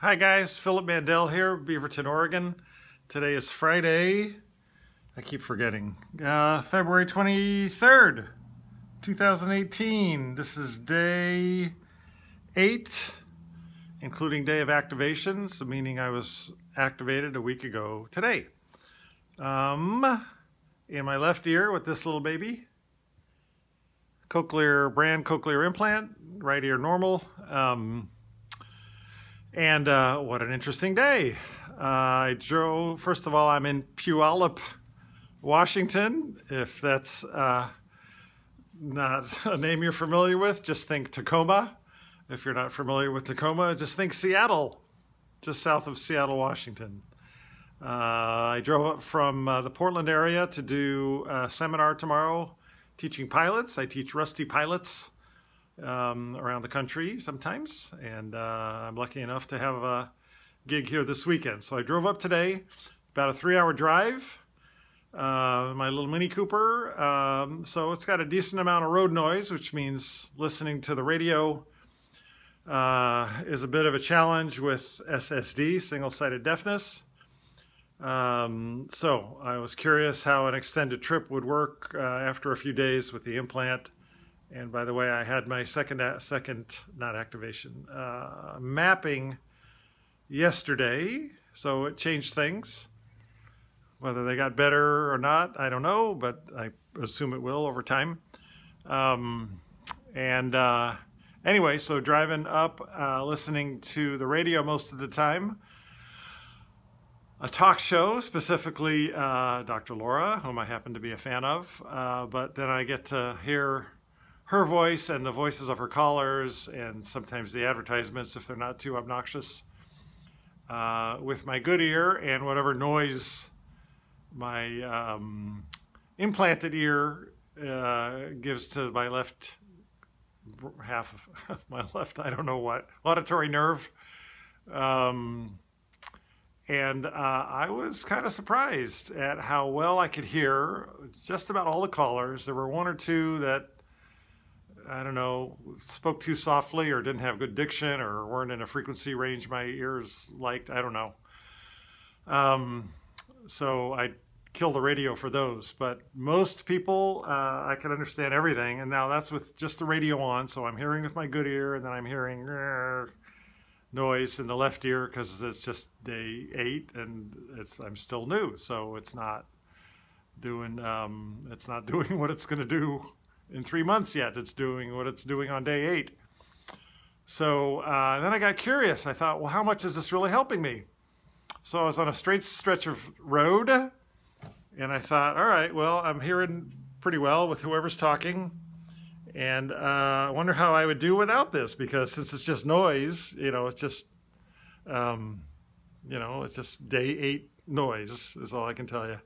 Hi guys, Philip Mandel here, Beaverton, Oregon. Today is Friday, I keep forgetting, February 23rd, 2018. This is day 8, including day of activation, so meaning I was activated a week ago today. In my left ear with this little baby, Cochlear Implant, right ear normal. And what an interesting day. I drove, first of all, I'm in Puyallup, Washington. If that's not a name you're familiar with, just think Tacoma. If you're not familiar with Tacoma, just think Seattle, just south of Seattle, Washington. I drove up from the Portland area to do a seminar tomorrow teaching pilots. I teach rusty pilots around the country sometimes, and I'm lucky enough to have a gig here this weekend. So I drove up today, about a 3-hour drive, my little Mini Cooper. So it's got a decent amount of road noise, which means listening to the radio is a bit of a challenge with SSD, single-sided deafness. So I was curious how an extended trip would work after a few days with the implant. And by the way, I had my mapping yesterday, so it changed things. Whether they got better or not, I don't know, but I assume it will over time. Anyway, so driving up, listening to the radio most of the time. A talk show, specifically Dr. Laura, whom I happen to be a fan of, but then I get to hear her voice and the voices of her callers, and sometimes the advertisements if they're not too obnoxious, with my good ear, and whatever noise my implanted ear gives to my left half of my left, I don't know what, auditory nerve. I was kind of surprised at how well I could hear just about all the callers. There were one or two that, I don't know, spoke too softly or didn't have good diction or weren't in a frequency range my ears liked. I don't know. So I killed the radio for those. But most people, I could understand everything. And now that's with just the radio on. So I'm hearing with my good ear, and then I'm hearing noise in the left ear because it's just day 8 and I'm still new. So it's not doing what it's going to do in 3 months yet. It's doing what it's doing on day 8. So then I got curious. I thought, well, how much is this really helping me? So I was on a straight stretch of road, and I thought, all right, well, I'm hearing pretty well with whoever's talking, and I wonder how I would do without this, because since it's just noise, it's just, it's just day 8 noise is all I can tell you.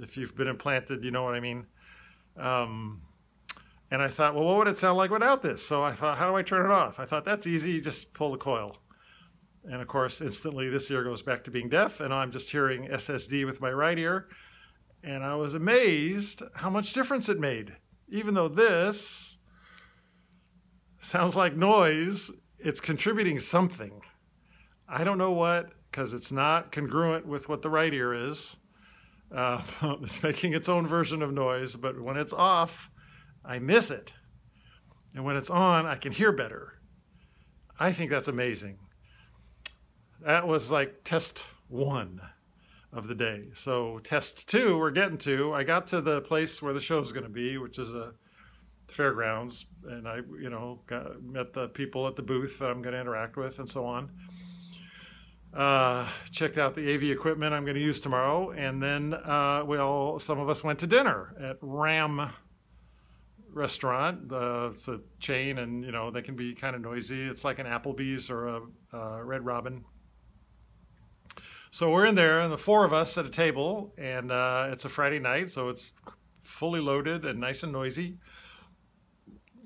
If you've been implanted, you know what I mean. And I thought, well, what would it sound like without this? So I thought, how do I turn it off? I thought, that's easy, you just pull the coil. And of course, instantly this ear goes back to being deaf, and I'm just hearing SSD with my right ear. And I was amazed how much difference it made. Even though this sounds like noise, it's contributing something. I don't know what, because it's not congruent with what the right ear is. It's making its own version of noise, but when it's off, I miss it. And when it's on, I can hear better. I think that's amazing. That was like test 1 of the day. So test 2 we're getting to. I got to the place where the show's going to be, which is a fairgrounds, and I, met the people at the booth that I'm going to interact with and so on. Checked out the AV equipment I'm going to use tomorrow, and then some of us went to dinner at Ram Restaurant. It's a chain, and they can be kind of noisy. It's like an Applebee's or a Red Robin. So we're in there, and the 4 of us at a table, and it's a Friday night, so it's fully loaded and nice and noisy.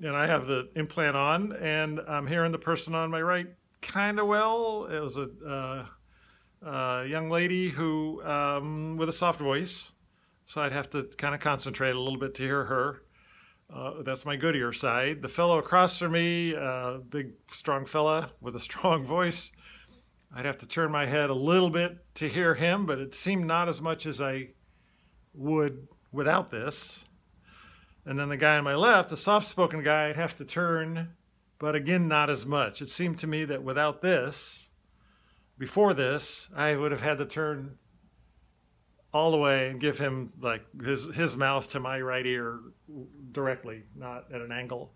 And I have the implant on, and I'm hearing the person on my right kind of well. It was a young lady who, with a soft voice, so I'd have to kind of concentrate a little bit to hear her. That's my good ear side. The fellow across from me, big, strong fella with a strong voice, I'd have to turn my head a little bit to hear him, but it seemed not as much as I would without this. And then the guy on my left, the soft-spoken guy, I'd have to turn, but again, not as much. It seemed to me that without this, before this, I would have had to turn all the way and give him like his mouth to my right ear directly, not at an angle.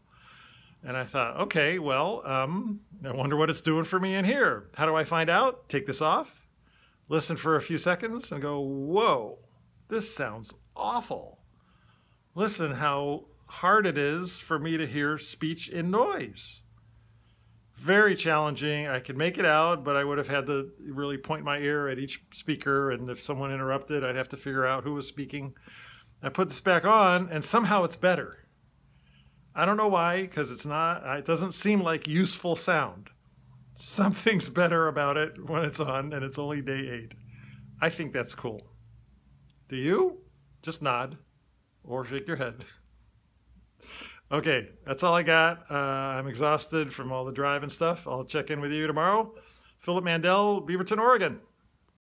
And I thought, okay, well, I wonder what it's doing for me in here. How do I find out? Take this off, listen for a few seconds and go, whoa, this sounds awful. Listen how hard it is for me to hear speech in noise. Very challenging. I could make it out, but I would have had to really point my ear at each speaker, and if someone interrupted, I'd have to figure out who was speaking. I put this back on, and somehow it's better. I don't know why, because it doesn't seem like useful sound. Something's better about it when it's on, and it's only day 8. I think that's cool. Do you? Just nod, or shake your head. Okay, that's all I got. I'm exhausted from all the drive and stuff. I'll check in with you tomorrow. Philip Mandel, Beaverton, Oregon.